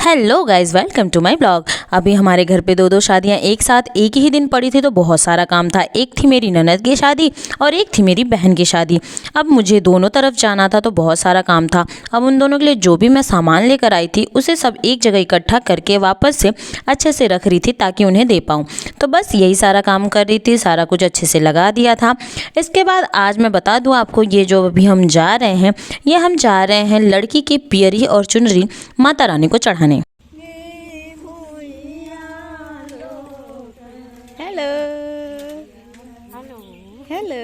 Hello guys, welcome to my blog. अभी हमारे घर पे दो शादियां एक साथ एक ही दिन पड़ी थी, तो बहुत सारा काम था। एक थी मेरी ननद की शादी और एक थी मेरी बहन की शादी। अब मुझे दोनों तरफ जाना था, तो बहुत सारा काम था। अब उन दोनों के लिए जो भी मैं सामान लेकर आई थी उसे सब एक जगह इकट्ठा करके वापस से अच्छे से रख रही थी ताकि उन्हें दे पाऊँ। तो बस यही सारा काम कर रही थी, सारा कुछ अच्छे से लगा दिया था। इसके बाद आज मैं बता दूँ आपको, ये जो अभी हम जा रहे हैं, ये हम जा रहे हैं लड़की की पियरी और चुनरी माता रानी को चढ़ाने। Hello hello.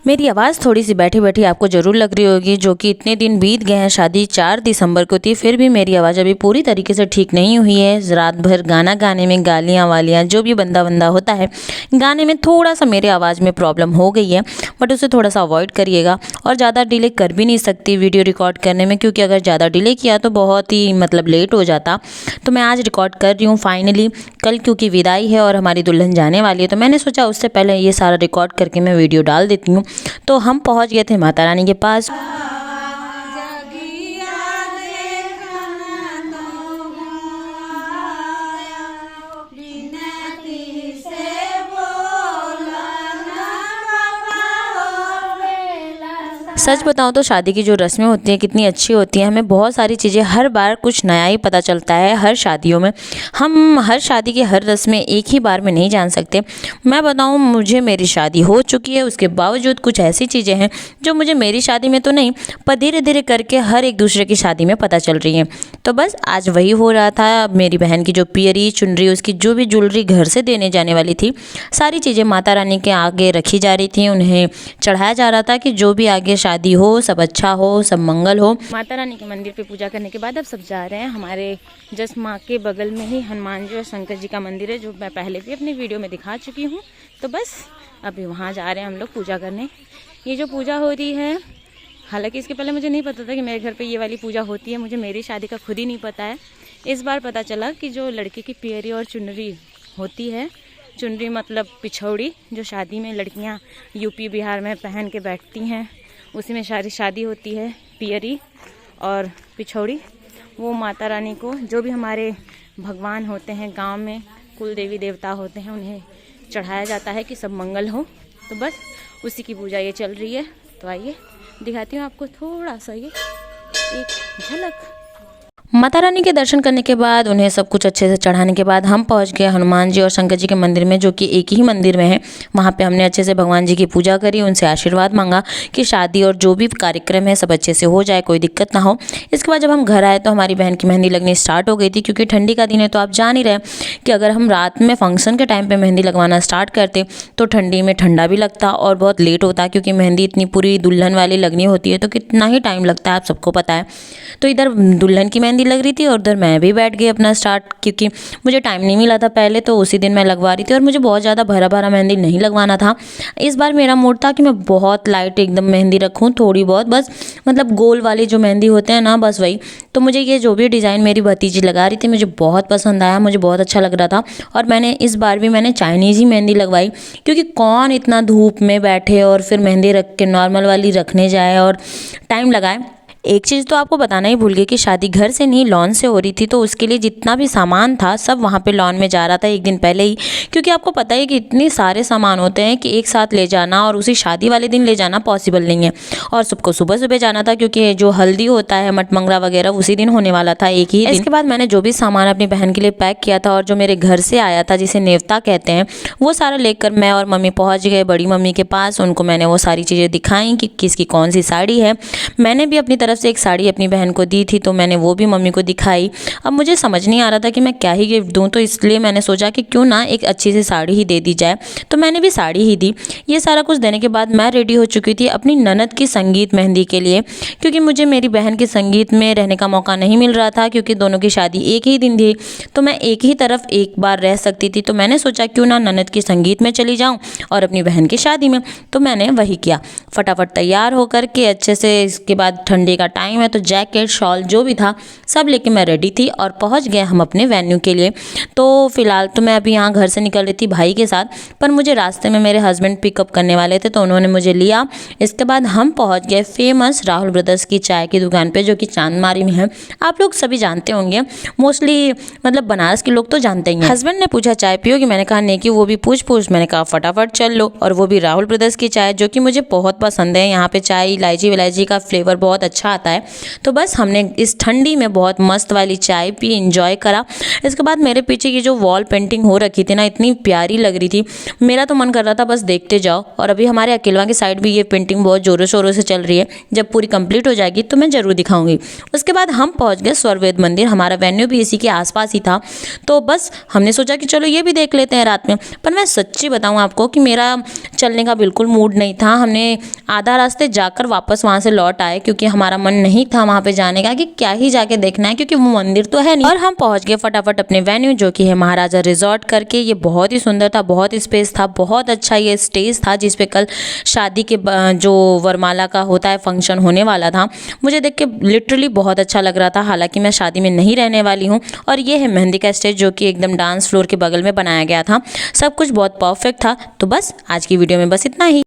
मेरी आवाज़ थोड़ी सी बैठी बैठी आपको ज़रूर लग रही होगी, जो कि इतने दिन बीत गए हैं। शादी 4 दिसंबर को थी, फिर भी मेरी आवाज़ अभी पूरी तरीके से ठीक नहीं हुई है। रात भर गाना गाने में गालियाँ वालियाँ जो भी बंदा बंदा होता है, गाने में थोड़ा सा मेरे आवाज़ में प्रॉब्लम हो गई है, बट उसे थोड़ा सा अवॉइड करिएगा। और ज़्यादा डिले कर भी नहीं सकती वीडियो रिकॉर्ड करने में, क्योंकि अगर ज़्यादा डिले किया तो बहुत ही लेट हो जाता। तो मैं आज रिकॉर्ड कर रही हूँ फाइनली। कल क्योंकि विदाई है और हमारी दुल्हन जाने वाली है, तो मैंने सोचा उससे पहले ये सारा रिकॉर्ड करके मैं वीडियो डाल देती हूँ। तो हम पहुँच गए थे माता रानी के पास। सच बताऊं तो शादी की जो रस्में होती हैं कितनी अच्छी होती हैं। हमें बहुत सारी चीज़ें, हर बार कुछ नया ही पता चलता है हर शादियों में। हम हर शादी की हर रस्में एक ही बार में नहीं जान सकते। मैं बताऊं, मुझे मेरी शादी हो चुकी है, उसके बावजूद कुछ ऐसी चीज़ें हैं जो मुझे मेरी शादी में तो नहीं, पर धीरे धीरे करके हर एक दूसरे की शादी में पता चल रही हैं। तो बस आज वही हो रहा था। मेरी बहन की जो पियरी चुनरी, उसकी जो भी ज्वेलरी घर से देने जाने वाली थी, सारी चीज़ें माता रानी के आगे रखी जा रही थी। उन्हें चढ़ाया जा रहा था कि जो भी आगे शादी हो, सब अच्छा हो, सब मंगल हो। माता रानी के मंदिर पे पूजा करने के बाद अब सब जा रहे हैं। हमारे जस्ट माँ के बगल में ही हनुमान जी और शंकर जी का मंदिर है, जो मैं पहले भी अपनी वीडियो में दिखा चुकी हूँ। तो बस अभी वहाँ जा रहे हैं हम लोग पूजा करने। ये जो पूजा हो रही है, हालांकि इसके पहले मुझे नहीं पता था कि मेरे घर पे ये वाली पूजा होती है। मुझे मेरी शादी का खुद ही नहीं पता है। इस बार पता चला कि जो लड़की की पियरी और चुनरी होती है, चुनरी मतलब पिछौड़ी, जो शादी में लड़कियाँ यूपी बिहार में पहन के बैठती हैं, उसी में सारी शादी होती है। पियरी और पिछौड़ी वो माता रानी को, जो भी हमारे भगवान होते हैं गांव में, कुल देवी देवता होते हैं, उन्हें चढ़ाया जाता है कि सब मंगल हो। तो बस उसी की पूजा ये चल रही है। तो आइए दिखाती हूँ आपको थोड़ा सा ये एक झलक। माता रानी के दर्शन करने के बाद, उन्हें सब कुछ अच्छे से चढ़ाने के बाद हम पहुंच गए हनुमान जी और शंकर जी के मंदिर में, जो कि एक ही मंदिर में है। वहां पे हमने अच्छे से भगवान जी की पूजा करी, उनसे आशीर्वाद मांगा कि शादी और जो भी कार्यक्रम है सब अच्छे से हो जाए, कोई दिक्कत ना हो। इसके बाद जब हम घर आए तो हमारी बहन की मेहंदी लगनी स्टार्ट हो गई थी, क्योंकि ठंडी का दिन है। तो आप जान ही रहे कि अगर हम रात में फंक्शन के टाइम पर मेहंदी लगवाना स्टार्ट करते तो ठंडी में ठंडा भी लगता और बहुत लेट होता, क्योंकि मेहंदी इतनी पूरी दुल्हन वाली लगनी होती है तो कितना ही टाइम लगता है, आप सबको पता है। तो इधर दुल्हन की मेहंदी लग रही थी और उधर मैं भी बैठ गई अपना स्टार्ट, क्योंकि मुझे टाइम नहीं मिला था पहले, तो उसी दिन मैं लगवा रही थी। और मुझे बहुत ज़्यादा भरा भरा मेहंदी नहीं लगवाना था। इस बार मेरा मूड था कि मैं बहुत लाइट एकदम मेहंदी रखूँ, थोड़ी बहुत, बस गोल वाली जो मेहंदी होते हैं ना, बस वही। तो मुझे ये जो भी डिज़ाइन मेरी भतीजी लगा रही थी, मुझे बहुत पसंद आया, मुझे बहुत अच्छा लग रहा था। और मैंने इस बार भी चाइनीज़ ही मेहंदी लगवाई, क्योंकि कौन इतना धूप में बैठे और फिर मेहंदी रख के नॉर्मल वाली रखने जाए और टाइम लगाए। एक चीज़ तो आपको बताना ही भूल गई कि शादी घर से नहीं, लॉन से हो रही थी। तो उसके लिए जितना भी सामान था सब वहाँ पे लॉन में जा रहा था एक दिन पहले ही, क्योंकि आपको पता है कि इतने सारे सामान होते हैं कि एक साथ ले जाना और उसी शादी वाले दिन ले जाना पॉसिबल नहीं है। और सबको सुबह सुबह जाना था, क्योंकि जो हल्दी होता है, मटमंगरा वगैरह, उसी दिन होने वाला था, एक ही दिन। इसके बाद मैंने जो भी सामान अपनी बहन के लिए पैक किया था और जो मेरे घर से आया था, जिसे नेवता कहते हैं, वो सारा लेकर मैं और मम्मी पहुँच गए बड़ी मम्मी के पास। उनको मैंने वो सारी चीज़ें दिखाई कि किसकी कौन सी साड़ी है। मैंने भी अपनी तरफ से एक साड़ी अपनी बहन को दी थी, तो मैंने वो भी मम्मी को दिखाई। अब मुझे समझ नहीं आ रहा था कि मैं क्या ही गिफ्ट दूं, तो इसलिए मैंने सोचा कि क्यों ना एक अच्छी सी साड़ी ही दे दी जाए। तो मैंने भी साड़ी ही दी। ये सारा कुछ देने के बाद मैं रेडी हो चुकी थी अपनी ननद की संगीत मेहंदी के लिए, क्योंकि मुझे मेरी बहन के संगीत में रहने का मौका नहीं मिल रहा था, क्योंकि दोनों की शादी एक ही दिन थी। तो मैं एक ही तरफ एक बार रह सकती थी। तो मैंने सोचा क्यों ना ननद की संगीत में चली जाऊँ और अपनी बहन की शादी में। तो मैंने वही किया, फटाफट तैयार होकर के अच्छे से। इसके बाद ठंडी का का टाइम है, तो जैकेट शॉल जो भी था सब लेके मैं रेडी थी और पहुंच गए हम अपने वेन्यू के लिए। तो फिलहाल तो मैं अभी यहाँ घर से निकल रही थी भाई के साथ, पर मुझे रास्ते में मेरे हस्बैंड पिकअप करने वाले थे तो उन्होंने मुझे लिया। इसके बाद हम पहुँच गए फेमस राहुल ब्रदर्स की चाय की दुकान पर, जो कि चांदमारी में है। आप लोग सभी जानते होंगे, मोस्टली मतलब बनारस के लोग तो जानते ही हैं। हस्बैंड ने पूछा चाय पियोगी, मैंने कहा नहीं कि वो भी पूछ। मैंने कहा फटाफट चल लो, और वो भी राहुल ब्रदर्स की चाय, जो कि मुझे बहुत पसंद है। यहाँ पे चाय इलायची विलायची का फ्लेवर बहुत अच्छा आता है। तो बस हमने इस ठंडी में बहुत मस्त वाली चाय पी, इंजॉय करा। इसके बाद मेरे पीछे की जो वॉल पेंटिंग हो रखी थी ना, इतनी प्यारी लग रही थी, मेरा तो मन कर रहा था बस देखते जाओ। और अभी हमारे अकेलवा की साइड भी ये पेंटिंग बहुत जोरों शोरों से चल रही है। जब पूरी कंप्लीट हो जाएगी तो मैं जरूर दिखाऊंगी। उसके बाद हम पहुंच गए स्वर्वेद मंदिर, हमारा वेन्यू भी इसी के आसपास ही था। तो बस हमने सोचा कि चलो ये भी देख लेते हैं रात में। पर मैं सच्ची बताऊं आपको कि मेरा चलने का बिल्कुल मूड नहीं था। हमने आधा रास्ते जाकर वापस वहाँ से लौट आए, क्योंकि हमारा मन नहीं था वहाँ पे जाने का, कि क्या ही जाके देखना है, क्योंकि वो मंदिर तो है नहीं। और हम पहुँच गए फटाफट अपने वेन्यू, जो कि है महाराजा रिजॉर्ट करके। ये बहुत ही सुंदर था, बहुत स्पेस था, बहुत अच्छा ये स्टेज था जिसपे कल शादी के जो वरमाला का होता है फंक्शन होने वाला था। मुझे देख के लिटरली बहुत अच्छा लग रहा था। हालांकि मैं शादी में नहीं रहने वाली हूँ। और ये है मेहंदी का स्टेज, जो कि एकदम डांस फ्लोर के बगल में बनाया गया था। सब कुछ बहुत परफेक्ट था। तो बस आज की वीडियो में बस इतना ही।